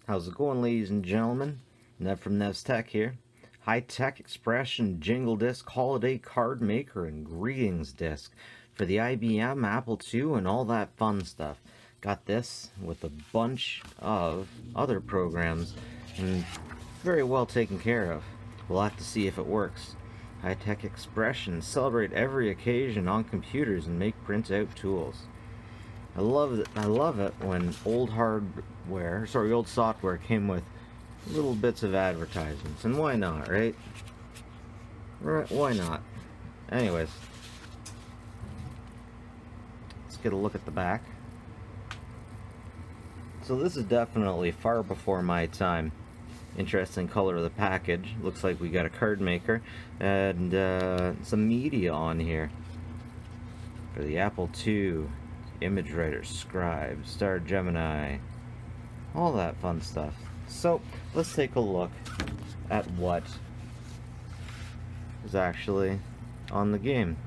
How's it going, ladies and gentlemen? Nev from Nev's Tech here. High-tech expression Jingle Disk holiday card maker and greetings disc for the IBM, Apple II, and all that fun stuff. Got this with a bunch of other programs and very well taken care of. We'll have to see if it works. High-tech expression, celebrate every occasion on computers and make printout tools. I love it when old software came with little bits of advertisements, and why not, right? Why not? Anyways, let's get a look at the back. So this is definitely far before my time. Interesting color of the package. Looks like we got a card maker and some media on here for the Apple II. Image writer, scribe, Star Gemini, all that fun stuff. So let's take a look at what is actually on the game.